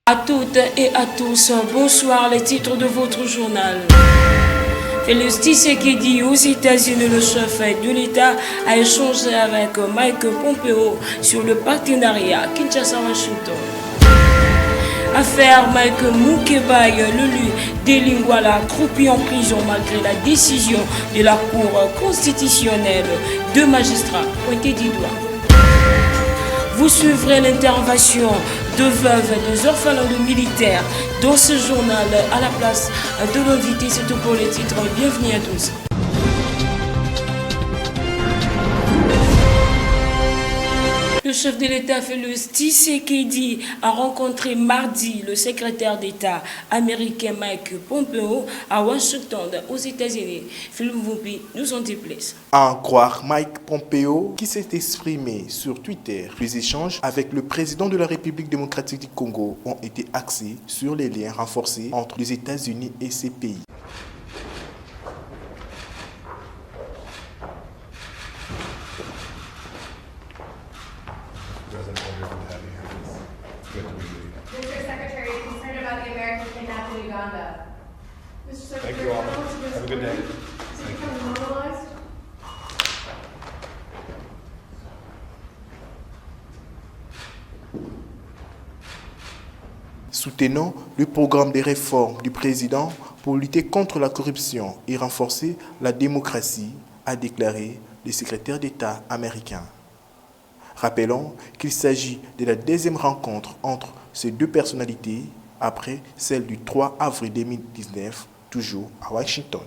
À toutes et à tous, bonsoir, les titres de votre journal. Félix Tshisekedi aux États-Unis, le chef de l'État a échangé avec Mike Pompeo sur le partenariat Kinshasa-Washington. Affaire Mike Mukebaye, l'élu des Lingwala, croupi en prison malgré la décision de la Cour constitutionnelle. Deux magistrats pointés du doigt. Vous suivrez l'intervention de veuves et des orphelins de militaires dans ce journal. À la place de l'invité, c'est tout pour les titres. Bienvenue à tous. Le chef de l'État Félix Tshisekedi a rencontré mardi le secrétaire d'État américain Mike Pompeo à Washington, aux États-Unis. Philippe Voupi nous en dit plus. À en croire Mike Pompeo, qui s'est exprimé sur Twitter, les échanges avec le président de la République démocratique du Congo ont été axés sur les liens renforcés entre les États-Unis et ces pays. Mr. Secretary, concerned about the American kidnapped in Uganda. Mr. Secretary, Thank you all. Have a good day. Is it becoming normalized? Soutenant le programme de réformes du président pour lutter contre la corruption et renforcer la démocratie, a déclaré le secrétaire d'État américain. Rappelons qu'il s'agit de la deuxième rencontre entre ces deux personnalités après celle du 3 avril 2019, toujours à Washington.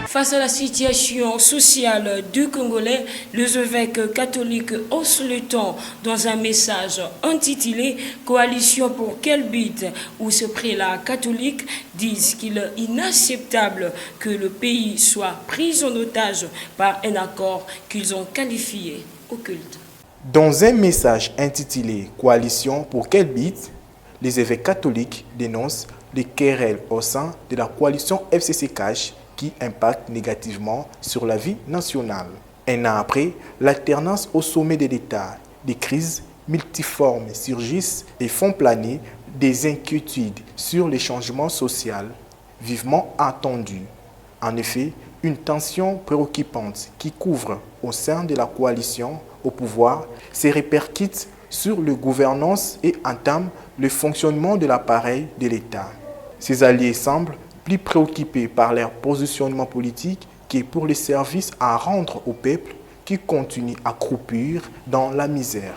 Face à la situation sociale du Congolais, les évêques catholiques haussent le ton dans un message intitulé « Coalition pour quel but ?» où ce prélat catholique disent qu'il est inacceptable que le pays soit pris en otage par un accord qu'ils ont qualifié occulte. Dans un message intitulé « Coalition pour quel but ?» les évêques catholiques dénoncent les querelles au sein de la coalition FCC-CACH qui impacte négativement sur la vie nationale. Un an après, l'alternance au sommet de l'État, des crises multiformes surgissent et font planer des inquiétudes sur les changements sociaux vivement attendus. En effet, une tension préoccupante qui couvre au sein de la coalition au pouvoir se répercute sur la gouvernance et entame le fonctionnement de l'appareil de l'État. Ces alliés semblent plus préoccupés par leur positionnement politique que pour les services à rendre au peuple qui continue à croupir dans la misère.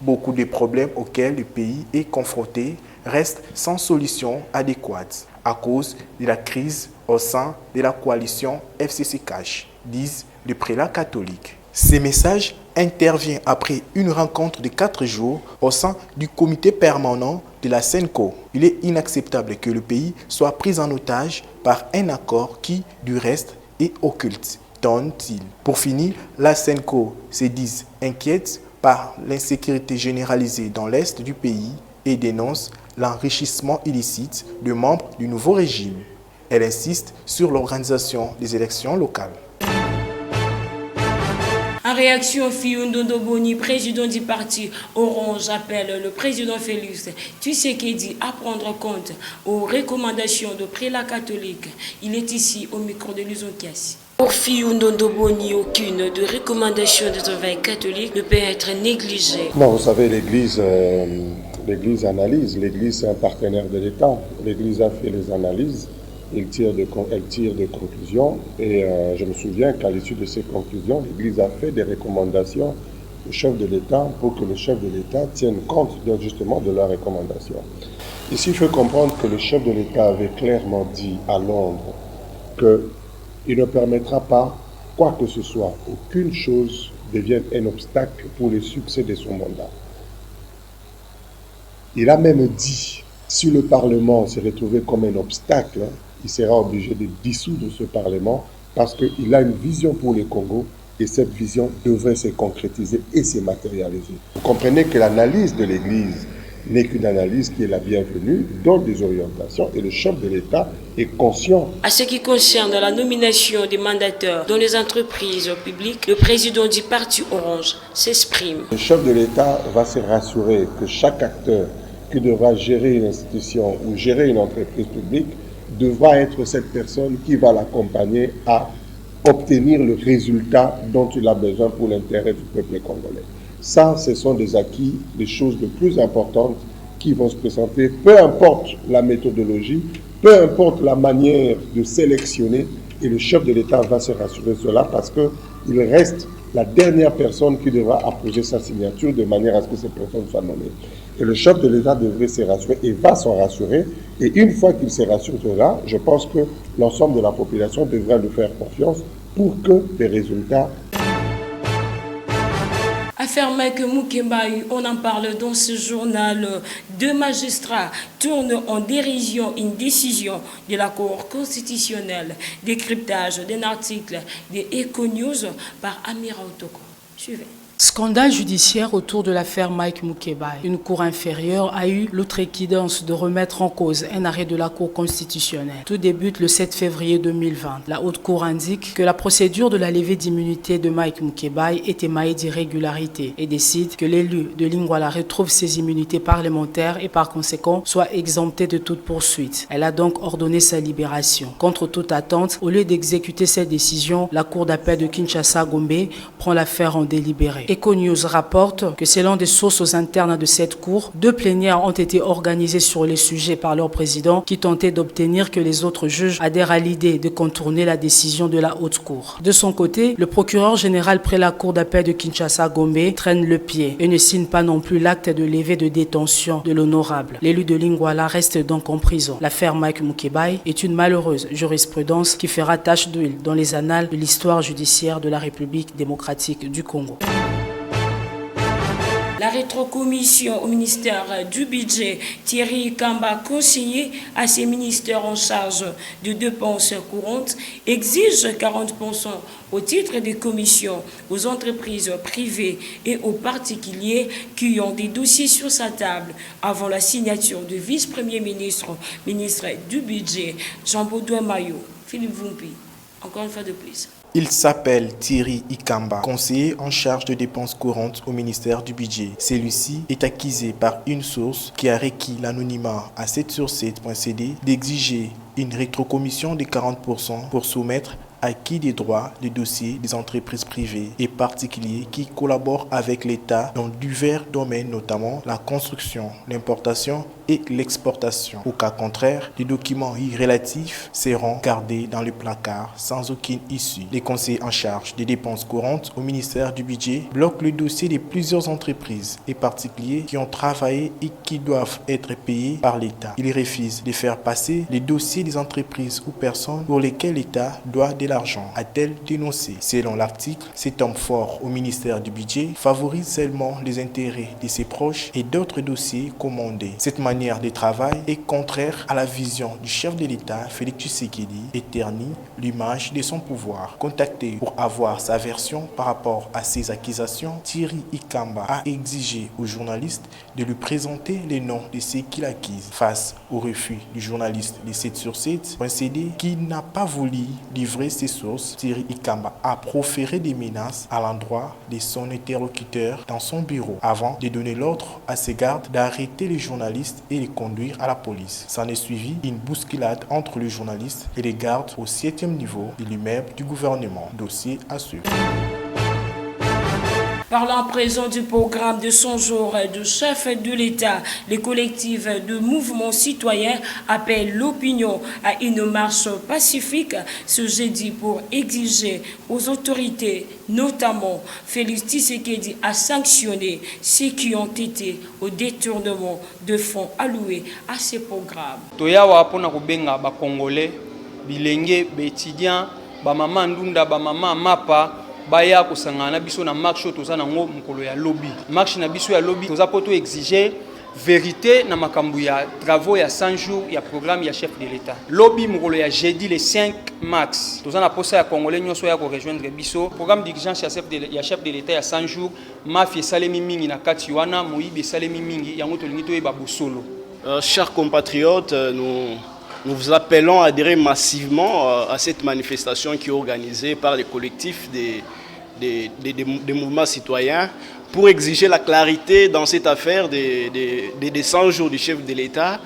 Beaucoup de problèmes auxquels le pays est confronté restent sans solution adéquate à cause de la crise au sein de la coalition FCC-CACH, disent les prélats catholiques. Ces messages interviennent après une rencontre de 4 jours au sein du comité permanent de la CENCO. Il est inacceptable que le pays soit pris en otage par un accord qui, du reste, est occulte, donne-t-il. Pour finir, la CENCO se dit inquiète par l'insécurité généralisée dans l'est du pays et dénonce l'enrichissement illicite de membres du nouveau régime. Elle insiste sur l'organisation des élections locales. En réaction, Fiyundondo Boni, président du parti Orange, appelle le président Félix Tshisekedi à prendre compte aux recommandations de prélats catholiques. Il est ici au micro de Luzon Kiasi. Pour Fiyundondo Boni, aucune de recommandation des évêques catholiques ne peut être négligée. Non, vous savez, l'Église analyse. l'Église, c'est un partenaire de l'État. L'Église a fait les analyses. Elle tire des conclusions et je me souviens qu'à l'issue de ces conclusions, l'Église a fait des recommandations au chef de l'État pour que le chef de l'État tienne compte justement de leurs recommandations. Ici, il faut comprendre que le chef de l'État avait clairement dit à Londres qu'il ne permettra pas quoi que ce soit, aucune chose devienne un obstacle pour le succès de son mandat. Il a même dit, si le Parlement se retrouvait comme un obstacle, il sera obligé de dissoudre ce Parlement parce qu'il a une vision pour le Congo et cette vision devrait se concrétiser et se matérialiser. Vous comprenez que l'analyse de l'Église n'est qu'une analyse qui est la bienvenue, donne des orientations et le chef de l'État est conscient. À ce qui concerne la nomination des mandateurs dans les entreprises publiques, le président du parti Orange s'exprime. Le chef de l'État va se rassurer que chaque acteur qui devra gérer une institution ou gérer une entreprise publique devra être cette personne qui va l'accompagner à obtenir le résultat dont il a besoin pour l'intérêt du peuple congolais. Ça, ce sont des acquis, des choses les plus importantes qui vont se présenter, peu importe la méthodologie, peu importe la manière de sélectionner, et le chef de l'État va se rassurer de cela parce qu'il reste la dernière personne qui devra apposer sa signature de manière à ce que cette personne soit nommée. Et le chef de l'État devrait se rassurer et va s'en rassurer. Et une fois qu'il se rassurera, je pense que l'ensemble de la population devrait lui faire confiance pour que les résultats... Affaire Mike Moukébaï, on en parle dans ce journal. 2 magistrats tournent en dérision une décision de la Cour constitutionnelle. Décryptage d'un article de Econews par Amira Otoko. Suivez. Scandale judiciaire autour de l'affaire Mike Moukébaï. Une cour inférieure a eu l'outrecuidance de remettre en cause un arrêt de la Cour constitutionnelle. Tout débute le 7 février 2020. La haute cour indique que la procédure de la levée d'immunité de Mike Moukébaï est émaillée d'irrégularités et décide que l'élu de Lingwala retrouve ses immunités parlementaires et par conséquent soit exempté de toute poursuite. Elle a donc ordonné sa libération. Contre toute attente, au lieu d'exécuter cette décision, la cour d'appel de Kinshasa-Gombe prend l'affaire en délibéré. Econews rapporte que selon des sources internes de cette cour, 2 plénières ont été organisées sur les sujets par leur président qui tentait d'obtenir que les autres juges adhèrent à l'idée de contourner la décision de la haute cour. De son côté, le procureur général près la cour d'appel de Kinshasa-Gombe traîne le pied et ne signe pas non plus l'acte de levée de détention de l'honorable. L'élu de Lingwala reste donc en prison. L'affaire Mike Moukébaï est une malheureuse jurisprudence qui fera tache d'huile dans les annales de l'histoire judiciaire de la République démocratique du Congo. La rétrocommission au ministère du Budget, Thierry Kamba, conseiller à ses ministères en charge de dépenses courantes, exige 40% au titre des commissions aux entreprises privées et aux particuliers qui ont des dossiers sur sa table avant la signature du vice-premier ministre, ministre du Budget, Jean-Baudouin Mayo. Philippe Vumpi, encore une fois de plus. Il s'appelle Thierry Ikamba, conseiller en charge de dépenses courantes au ministère du Budget. Celui-ci est accusé par une source qui a requis l'anonymat à 7sur7.cd d'exiger une rétrocommission de 40% pour soumettre à qui des droits des dossiers des entreprises privées et particuliers qui collaborent avec l'État dans divers domaines, notamment la construction, l'importation et l'exportation. Au cas contraire, les documents irrélatifs seront gardés dans le placard sans aucune issue. Les conseillers en charge des dépenses courantes au ministère du Budget bloquent le dossier de plusieurs entreprises et particuliers qui ont travaillé et qui doivent être payés par l'État. Ils refusent de faire passer les dossiers des entreprises ou personnes pour lesquelles l'État doit de l'argent, a-t-elle dénoncé. Selon l'article, cet homme fort au ministère du Budget favorise seulement les intérêts de ses proches et d'autres dossiers commandés. Cette manière de travail est contraire à la vision du chef de l'État, Félix Tshisekedi, et ternit l'image de son pouvoir. Contacté pour avoir sa version par rapport à ces accusations, Thierry Ikamba a exigé aux journalistes de lui présenter les noms de ceux qui l'accusent. Face au refus du journaliste de 7sur7.cd qui n'a pas voulu livrer ses sources, Thierry Ikamba a proféré des menaces à l'endroit de son interlocuteur dans son bureau avant de donner l'ordre à ses gardes d'arrêter les journalistes et les conduire à la police. S'en est suivi une bousculade entre le journaliste et les gardes au 7e niveau de l'immeuble du gouvernement. Dossier à suivre. Parlant à présent du programme de 100 jours de chef de l'État, les collectifs de mouvements citoyens appellent l'opinion à une marche pacifique ce jeudi pour exiger aux autorités, notamment Félix Tshisekedi, à sanctionner ceux qui ont été au détournement de fonds alloués à ces programmes. Toyawa pona kubenga ba Congolais, bilenge, étudiants, ba mama ndunda, ba mama mapa. Baya kusangana biso na marche toza nango mukolo ya lobby marche na biso ya lobby toza poto exiger vérité na makambo ya travaux ya 100 jours ya programme ya chef de l'État. Lobby mokolo ya jeudi le 5 mars. Tozana posa ya congolais nyonso ya ko rejoindre biso. Programme d'urgence ya chef de l'État ya 100 jours. Mafia salemi mingi na kati wana moyibi salemi mingi yango tolingi toyeba bosolo. Chers compatriotes, nous vous appelons à adhérer massivement à cette manifestation qui est organisée par les collectifs des mouvements citoyens pour exiger la clarité dans cette affaire des 100 jours du chef de l'État,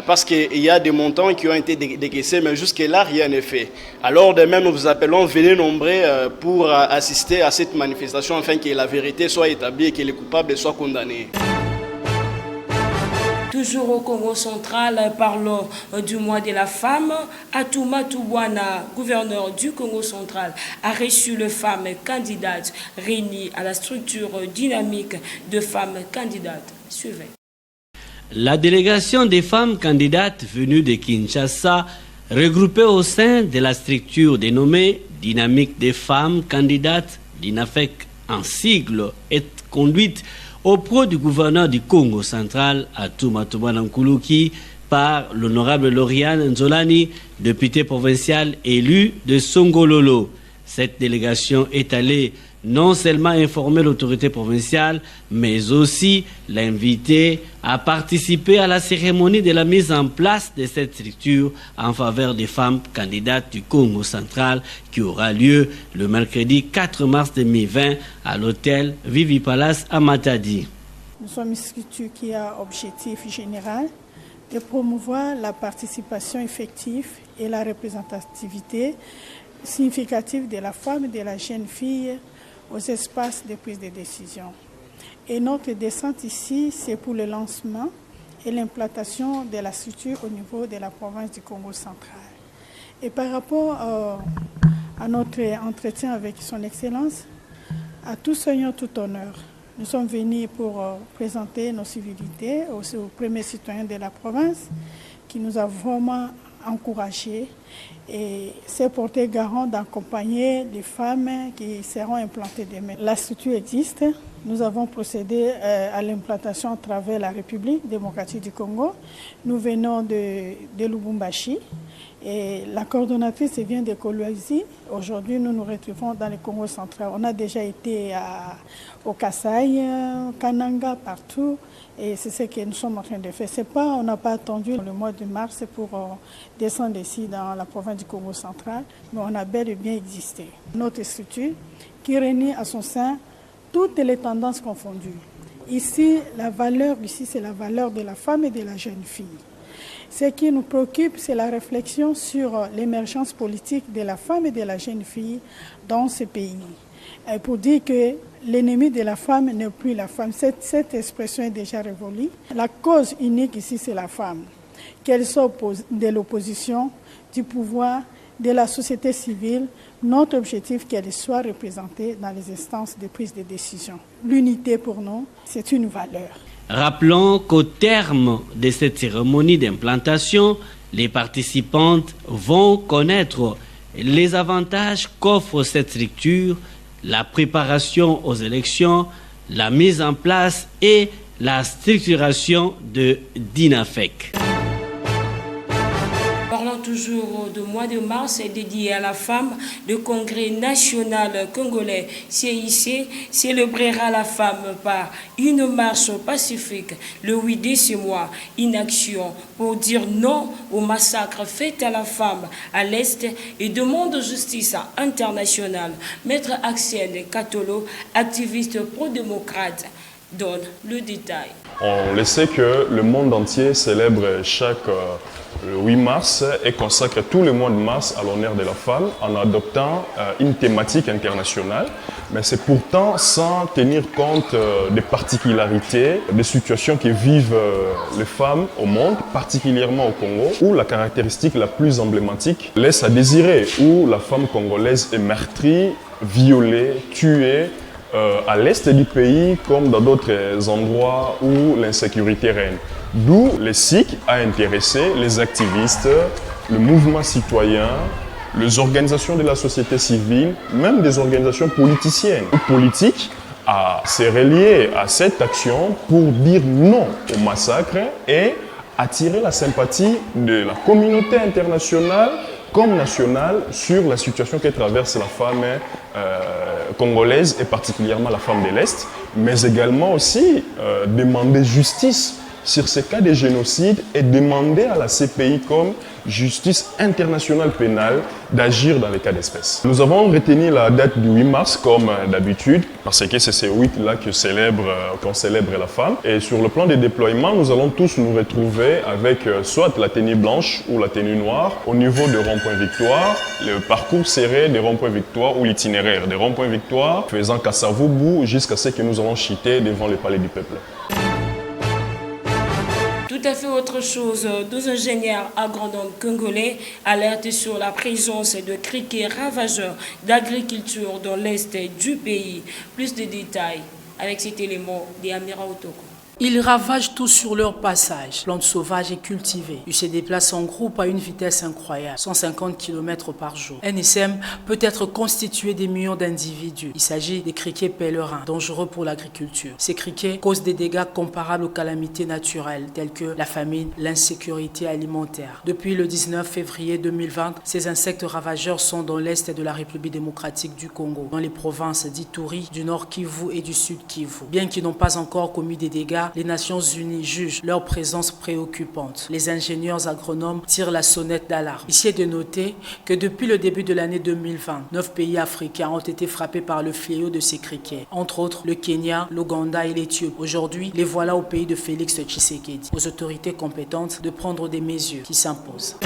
parce qu'il y a des montants qui ont été décaissés, mais jusque-là, rien n'est fait. Alors, de même, nous vous appelons, venez nombreux pour assister à cette manifestation afin que la vérité soit établie et que les coupables soient condamnés. Toujours au Congo central, parlons du mois de la femme. Atouma Toubouana, gouverneur du Congo central, a reçu les femmes candidates réunies à la structure dynamique de femmes candidates. Suivez. La délégation des femmes candidates venues de Kinshasa, regroupées au sein de la structure dénommée Dynamique des femmes candidates, DINAFEC en sigle, est conduite auprès du gouverneur du Congo central, Atouma Toubouana Nkuluki, par l'honorable Lauriane Nzolani, député provincial élu de Songololo. Cette délégation est allée non seulement informer l'autorité provinciale, mais aussi l'inviter à participer à la cérémonie de la mise en place de cette structure en faveur des femmes candidates du Congo central qui aura lieu le mercredi 4 mars 2020 à l'hôtel Vivi Palace à Matadi. Nous sommes une structure qui a objectif général de promouvoir la participation effective et la représentativité significative de la femme et de la jeune fille aux espaces de prise de décision. Et notre descente ici, c'est pour le lancement et l'implantation de la structure au niveau de la province du Congo central. Et par rapport à notre entretien avec son Excellence, à tout seigneur, tout honneur, nous sommes venus pour présenter nos civilités aux premiers citoyens de la province qui nous a vraiment encouragés et s'est porté garant d'accompagner les femmes qui seront implantées demain. La structure existe. Nous avons procédé à l'implantation à travers la République démocratique du Congo. Nous venons de Lubumbashi et la coordonnatrice vient de Kolwezi. Aujourd'hui, nous nous retrouvons dans le Congo central. On a déjà été au Kasaï, Kananga, partout. Et c'est ce que nous sommes en train de faire. On n'a pas attendu le mois de mars pour descendre ici dans la province du Congo central, mais on a bel et bien existé. Notre structure qui réunit à son sein toutes les tendances confondues. Ici, la valeur c'est la valeur de la femme et de la jeune fille. Ce qui nous préoccupe, c'est la réflexion sur l'émergence politique de la femme et de la jeune fille dans ce pays. Et pour dire que l'ennemi de la femme n'est plus la femme. Cette expression est déjà révolue. La cause unique ici, c'est la femme. Qu'elle soit de l'opposition, du pouvoir, de la société civile, notre objectif qu'elle soit représentée dans les instances de prise de décision. L'unité pour nous, c'est une valeur. Rappelons qu'au terme de cette cérémonie d'implantation, les participantes vont connaître les avantages qu'offre cette structure, la préparation aux élections, la mise en place et la structuration de DINAFEC. Parlons toujours du mois de mars dédié à la femme. Le Congrès national congolais CIC célébrera la femme par une marche pacifique le 8 de ce mois. Une action pour dire non au massacre fait à la femme à l'Est et demande justice internationale. Maître Axel Katolo, activiste pro-démocrate, donne le détail. On le sait que le monde entier célèbre chaque le 8 mars et consacre tout le mois de mars à l'honneur de la femme en adoptant une thématique internationale. Mais c'est pourtant sans tenir compte des particularités, des situations que vivent les femmes au monde, particulièrement au Congo, où la caractéristique la plus emblématique laisse à désirer, où la femme congolaise est meurtrie, violée, tuée, à l'est du pays comme dans d'autres endroits où l'insécurité règne. D'où le SIC a intéressé les activistes, le mouvement citoyen, les organisations de la société civile, même des organisations politiciennes ou politiques, se relier à cette action pour dire non au massacre et attirer la sympathie de la communauté internationale comme nationale sur la situation que traverse la femme congolaise et particulièrement la femme de l'Est, mais également aussi demander justice sur ces cas de génocide et demander à la CPI comme justice internationale pénale d'agir dans les cas d'espèce. Nous avons retenu la date du 8 mars comme d'habitude parce que c'est ce 8-là qu'on célèbre la femme. Et sur le plan des déploiements, nous allons tous nous retrouver avec soit la tenue blanche ou la tenue noire au niveau de rond-point Victoire, le parcours serré des ronds-points Victoire ou l'itinéraire des ronds-points Victoire faisant Kasavubu jusqu'à ce que nous allons chuter devant le palais du peuple. Tout à fait autre chose, deux ingénieurs agronomes congolais alertent sur la présence de criquets ravageurs d'agriculture dans l'est du pays. Plus de détails avec cet élément d'Amira Otoko. Ils ravagent tout sur leur passage, plantes sauvages et cultivées. Ils se déplacent en groupe à une vitesse incroyable, 150 km par jour. Un SM peut être constitué des millions d'individus. Il s'agit des criquets pèlerins, dangereux pour l'agriculture. Ces criquets causent des dégâts comparables aux calamités naturelles, telles que la famine, l'insécurité alimentaire. Depuis le 19 février 2020, ces insectes ravageurs sont dans l'est de la République démocratique du Congo, dans les provinces d'Ituri, du Nord Kivu et du Sud Kivu. Bien qu'ils n'ont pas encore commis des dégâts, les Nations Unies jugent leur présence préoccupante. Les ingénieurs agronomes tirent la sonnette d'alarme. Ici est de noter que depuis le début de l'année 2020, 9 pays africains ont été frappés par le fléau de ces criquets, entre autres le Kenya, l'Ouganda et l'Éthiopie. Aujourd'hui, les voilà au pays de Félix Tshisekedi, aux autorités compétentes de prendre des mesures qui s'imposent.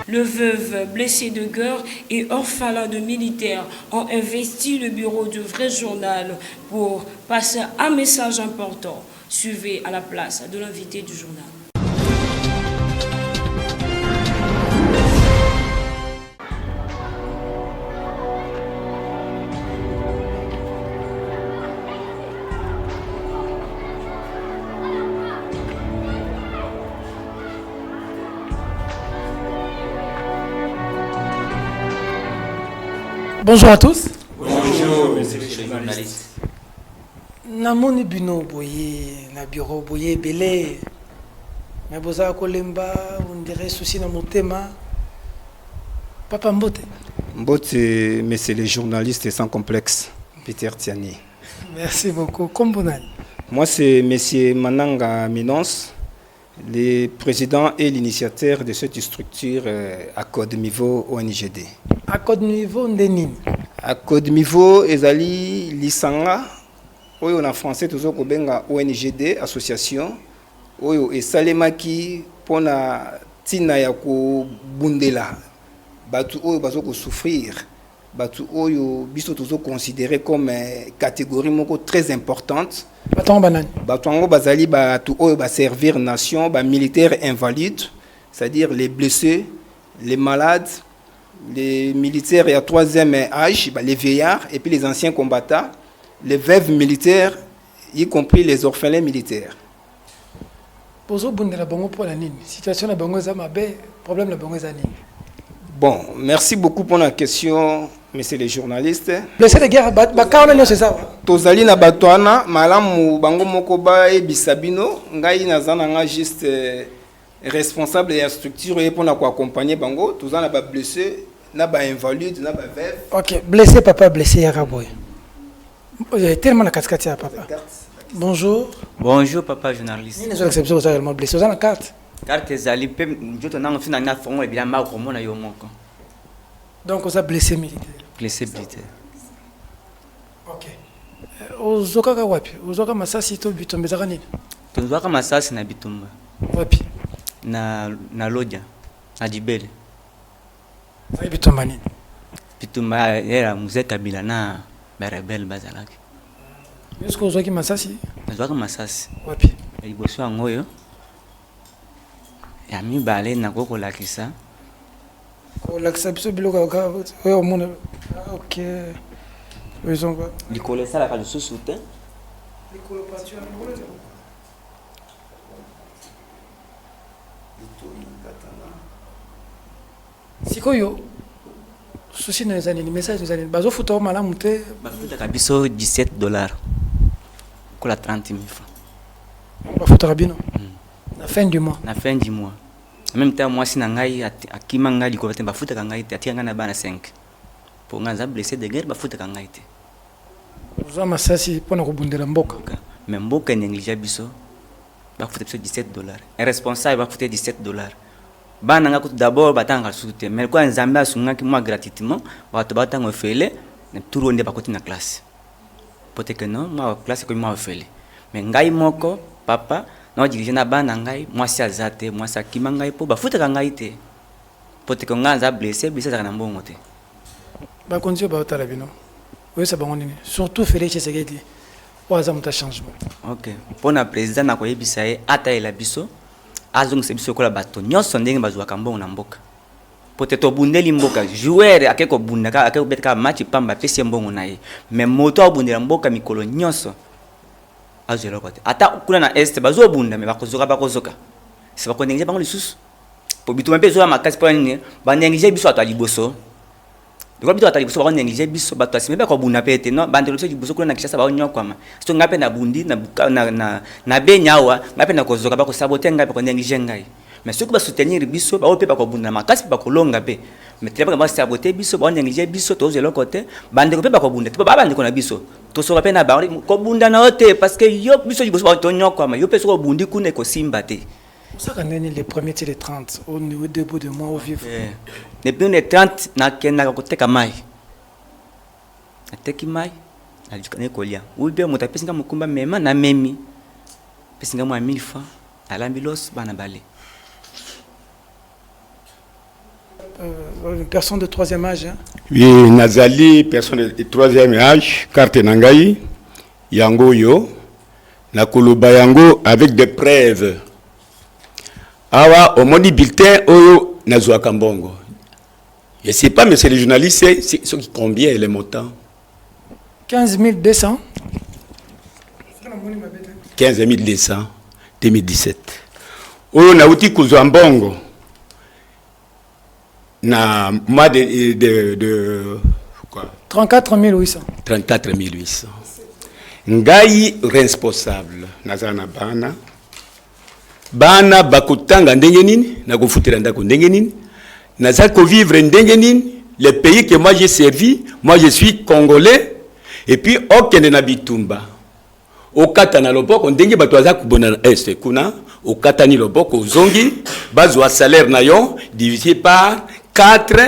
Le veuve blessé de guerre et orphelin de militaires ont investi le bureau du Vrai Journal pour passer un message important. Suivez à la place de l'invité du journal. Bonjour à tous. Bonjour, monsieur le journaliste. Namoni bino boye na bureau boye belé. Mais boza kolemba on dirait souci na motema. Papa Mbote. Mbote, monsieur le journaliste sans complexe, Peter Tiani. Merci beaucoup. Kombonal. Moi c'est monsieur Mananga Minons, le président et l'initiateur de cette structure à Code Niveau ONGD. À Code Niveau Ndenini. À Code Niveau ezali lisanga oyo na français toujours kobenga ONGD association oyo esalemaki pona tina ya ko bundela batu oyo bazo ko souffrir batu oyo biso toujours considéré comme catégorie moko très importante. Batongo bazali batu oyo ba servir nation, ba militaires invalides, c'est-à-dire les blessés, les malades, les militaires à 3e âge, les vieillards et puis les anciens combattants, les veuves militaires, y compris les orphelins militaires. Bon, merci beaucoup pour la question, monsieur le journaliste. Blessé de guerre, c'est ça. Tozali na batwana, malamu bango mokoba et bisabino, ngai nazana nga juste responsable de la structure et pour accompagner bango, tous en a blessé, na ba invalide, na ba veuve. Ok, blessé papa, blessé Yaraboy. Tellement la casquette papa. Bonjour. Bonjour papa journaliste. Ni les exceptions aux également blessé, aux la carte. Carte zali pe njoto nanga fina na fongo e bien ma ko mona yo moko. Donc on a blessé militaire. Blessé militaire. Ok. Ozoka ka wapi? Ozoka masasi to bitombe za nini? Tozoka masasi na bitumba. Wapi? Na Lodja, na Dibele. Ai bitumba nini? Bitumba era mzee Kabila na Berebel bazalaki. Est-ce que ozoki masasi? Ozoka masasi. Wapi? Liboso ya ngoyo. Ya mi bale na koko lakisa. Ko lakisa biso biloko ka oyo mona. OK. Ils ont likolo sala ka lisusu te. Likolo patu ya ngolo. Sikoyo souci dans les années message les années bazo futa malamu te bafuta biso $17 kola 30 000 francs bafuta rabino na fin du mois en même temps moi si na ngai akima ngai liko te bafuta ngai te atia na bana 5 pour ngaza blessé de guerre bafuta ngai te uza masasi pona kubundela mboka mais mboka néglige biso bafuta biso $17 un responsable bafuta $17 bana nga kutu d'abord batanga sute mais kwa nzambe asungaki moi gratuitement bato batanga ofele na turu onde bakoti na classe pote que non moi classe ko moi ofele mais ngai moko papa na dirige na bana ngai moi si azate moi sa kima ngai po bafuta ngai te pote que nganza blessé za na mbongo te ba konzi ba otala bino oui ça bango nini surtout Félix Tshisekedi oaza muta changement OK pona président na ko yebisa ye ata ela biso azong se biso kola bato nyonso ndenge bazwaka mbongo na mboka peut-être obundeli mboka joueur akeko bundaka akeko betka match pamba pesi mbongo na ye mais moto abundela mboka mikolo nyonso azelo kote ata kuna na est bazo bunda mais bakozoka c'est pas konengije bango lisusu po bituma pezo ya makasi po nini banengije biso atali boso de ko biso atali boso banengije biso bato asime ba ko bunda pete no bandelo so biso kuna na kishasa ba nyokwama so ngape na bundi na benyawa ngape na kozoka ba ko saboter ngape ko nengije ngai mais ceux qui va soutenir biso ba ope ba ko bunda makasi ba ko longa pe mais treba ba saboter biso ba nengije biso to zelo kote bandeko pe ba ko bunda ba bandeko na biso to so pe na ba ko bunda na ote parce que yo biso biso ba to nyokwama yo pe so ko bundi kuna ko simba te. Ça quand les premiers les 30 au niveau debout de moi au vivre. Depuis les 30 na kenda ko teka mai. Ateki mai alikane kolia. Ube muta pesinga mukumba mema na memi. Pesinga mo 1000 francs alambilos bana balé. Une personne de 3e âge hein? Oui, Nazali personne de 3e âge, carte nangai yango yo na koloba yango avec des preuves. Awa au moni bulletin oyo nazwa kambongo. Je sais pas mais c'est les journalistes c'est ce qui combien les montants 15 200 15 200 2017. Oyo na uti kuzwa mbongo na mois de quoi 34 800 34 800. Ngai responsable nazana bana bakutanga ndenge nini na kufutira ndako ndenge nini naza ko vivre ndenge nini le pays que moi j'ai servi moi je suis congolais et puis okende na bitumba okata na loboko ndenge bato aza kubona na est kuna okata ni loboko zongi bazwa salaire na yo divisé par 4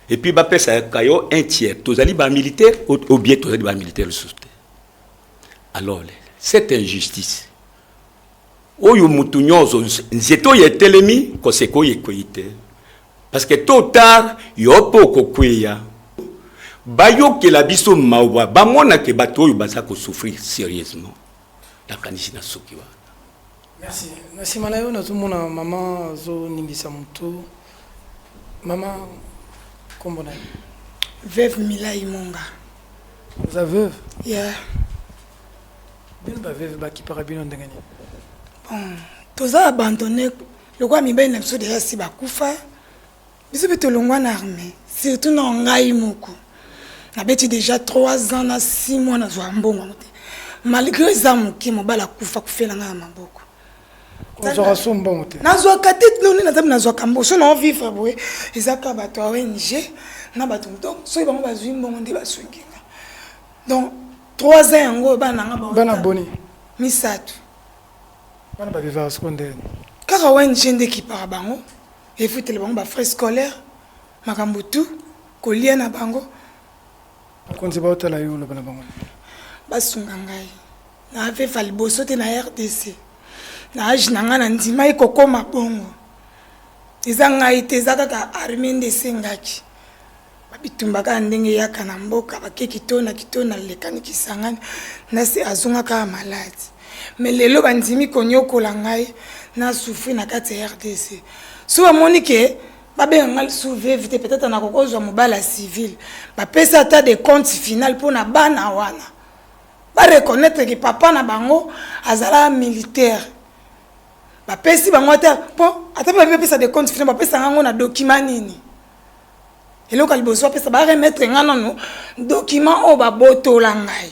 et puis ba pesa kayo 1/3 tozali ba militaire ou bien tozali ba militaire le soute. Alors cette injustice oyo mutu nyonso nzeto yetelemi koseko yekoite parce que tôt ou tard yopo kokweya bayokela biso mawa bamona ke bato oyo baza ko souffrir sérieusement nakanisi na soki wana. Merci. Merci malayo nazomona maman zo ningisa mutu maman kombona veuve Milai Monga. Vous avez veuve? Yeah. Bien ba veuve ba ki parabino ndengani. Toza abandonné le roi mibali na biso déjà si bakufa biso pe tolongwa na armée surtout na ngai moko na beti déjà 3 ans na 6 mois na zwa mbongo malgré ça moki mobala kufa kufela na maboko ozora sombongo te na zwa katete noni na tabi na zwa kambo so na vivre boye ezaka bato ONG na bato donc so bango bazwi mbongo ndi baswenginga donc 3 ans yango bana nga bana boni misatu bana ba vivre secondaire kaka ONG ndeki para bango efutele bango ba frais scolaire makambo tout kolia na bango konzi ba otala yo lo bana bango basunga ngai na ave faliboso te na RDC na age na nga na ndima ekokoma bongo eza ngai te eza kaka armée nde esengaki babitumbaka ndenge yaka na mboka bakeki kitona lekani kisangani nasi azongaka maladi mais lelo bandimi konyokola ngai na souffrir na kati ya RDC so bamoni ke babenga ngai soulever vite peut-être na kokozwa mobala civil bapesa ata de compte final mpona bana wana bareconnaître ke papa na bango azala militaire bapesi bango ata mpo ata bapesa de compte final bapesa ngango na document nini eloko liboso apesa baremettre nga nono document oyo babotola ngai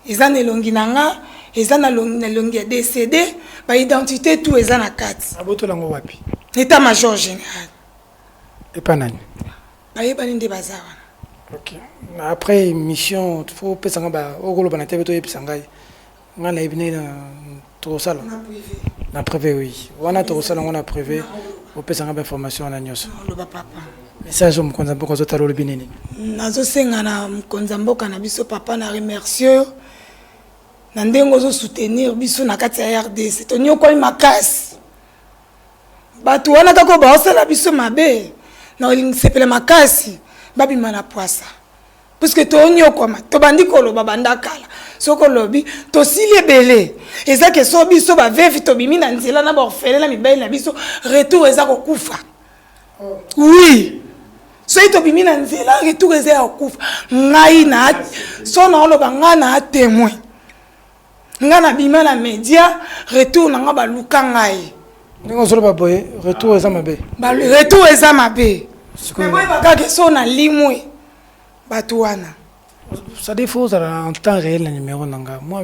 eza na elongi na nga eza na elongi ya décédé baidentité tout eza na kati babotola ngo wapi état major général epa nani bayebani nde baza wana ok après mission fo pesa nga okoloba na tv toyebisa ngai nga nayebi ndenge tokosala na privé oui wana tokosala ngo na privé opesa nga bainformation wana nyonso oloba papa message mokonzi mboka azotala olobi nini nazosenga na mokonzi mboka na biso papa na remercie na ndenge ozosoutenir biso na kati ya RDC tonyokoli makasi bato wana kaka baosala biso mabe na olingisepele makasi babima na poisa puisque tonyokoma tobandi koloba banda kala soki olobi tosili ebele eza ke so biso bavevi tobimi na nzela na baorfele na mibali na biso retour eza kokufa oui soki tobimi na nzela retour eza ya kokufa ngai na so na oloba ngai na témoin ngai na bima na média retour na nga baluka ngai ndenge ozoloba boye retour eza mabe retour eza mabe bakake so na limwe bato wana c'est-à-dire faut ozala en temps réel na numéro na nga moi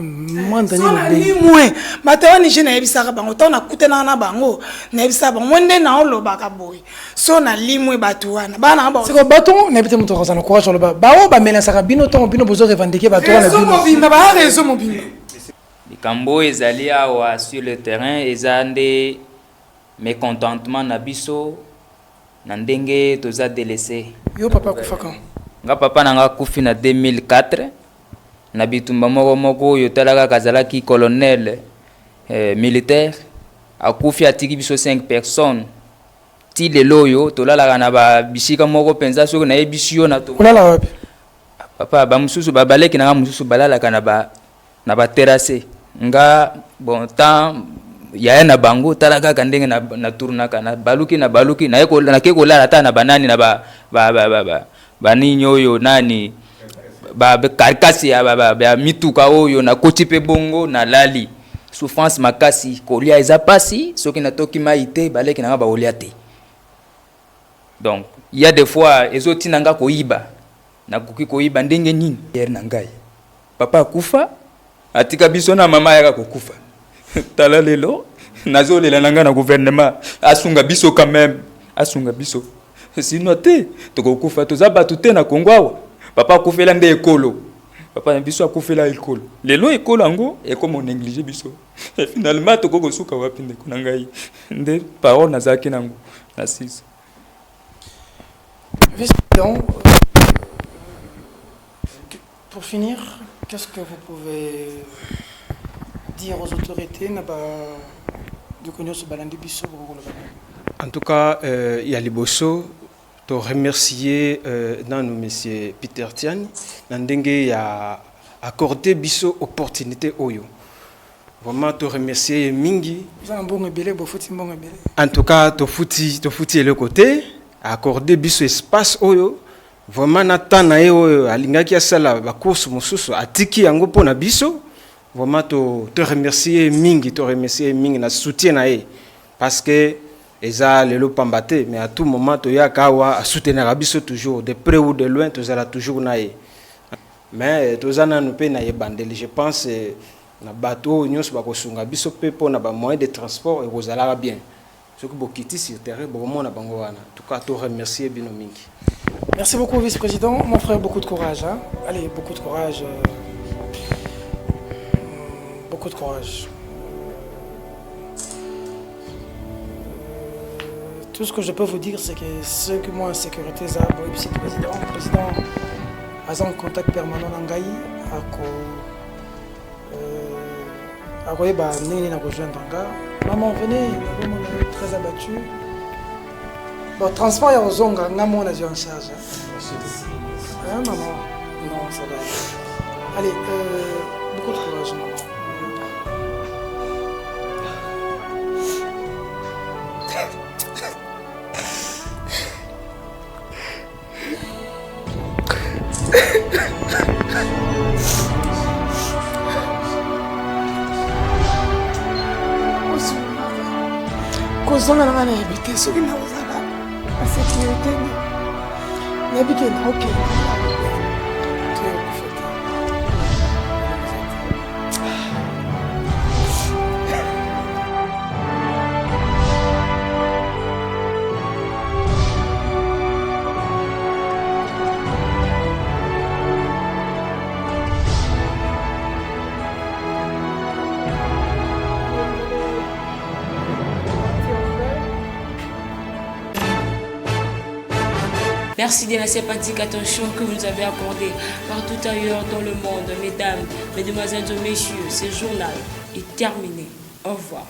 limwe bato wana je nayebisaka bango ntango nakutanaka na bango nayebisaka bango mo nde na olobaka boye so na limwe bato wana bana siko bato nayebi te moto akozala na courage oloba bao bamelasaka bino ntango bino bozo revendike bato wana mobimba baa réseau mobimba likambo ezali awa sur le terrain eza nde mécontentement na biso na ndenge toza délaissé yo papa kufa quand nga papa nanga kufi na 2004 na bitumba moko oyo talaka kazalaki colonel militaire akufi atiki biso 5 personnes ti lelo oyo tolalaka na babisika moko penza soki nayebisi yo na olala wapi papa bamosusu babaleki nanga mosusu balalaka na baterase nga bon temps yaya na bango tala kaka ndenge na tournaka na baluki nake kolala ata na banani na banini oyo nani karikasi ya mituka oyo nakoti mpe bongo na lali souffrance makasi kolia eza pasi soki natoki mai te baleki nanga baolia te donc il y a des fois ezotina nga koyiba nakoki koyiba ndenge nini yere na ngai papa akufa atika biso na mama yaka kokufa tala lelo nazolela na ngai na gouvernement asunga biso quand même asunga biso sinon te tokokufa toza bato te na Kongo awa papa akufela nde ekolo papa na biso akufela ekolo lelo ekolo yango ekoma néglige biso finalement tokokosuka wapi ndeko na ngai nde parole nazalaki nango na 6 Vice-président, pour finir, qu'est-ce que vous pouvez dire aux autorités en tout cas, il y a les Bosso, to remercier nous, monsieur Peter Tiani, il a accordé biso opportunité oyo. Vraiment te remercier Mingi. En tout cas, to fouti le côté, accordé biso espace oyo. Vraiment nata na oyo alingaki asala ba course mususu atiki yango pona biso. Vraiment te remercier Mingi na soutien na parce que eza lelo pambate mais à tout moment to ya kawa a soutenir biso toujours de près ou de loin to zala toujours na mais to zana no pe na bandeli je pense na bateau nyos ba kosunga biso pe pona ba moyen de transport et kozala bien ce que bokiti sur terrain vraiment na bango wana en tout cas to remercier bino Mingi. Merci beaucoup vice-président, mon frère, beaucoup de courage hein. Allez, beaucoup de courage. Beaucoup de courage. Tout ce que je peux vous dire, c'est que ceux que moi en sécurité, ça, le président a un contact permanent en Gaï, à quoi n'a rejoindre Anga. Maman, venez, maman est très abattue. Bon, transport et aux zonga, maman a dû en charge. Hein, maman? Non, ça va. Allez, beaucoup de courage, maman. kozonga na nga na yebi te soki nakozala na sécurité Nabikena, ok. Merci de la sympathique attention que vous nous avez accordée partout ailleurs dans le monde. Mesdames, mesdemoiselles et messieurs, ce journal est terminé. Au revoir.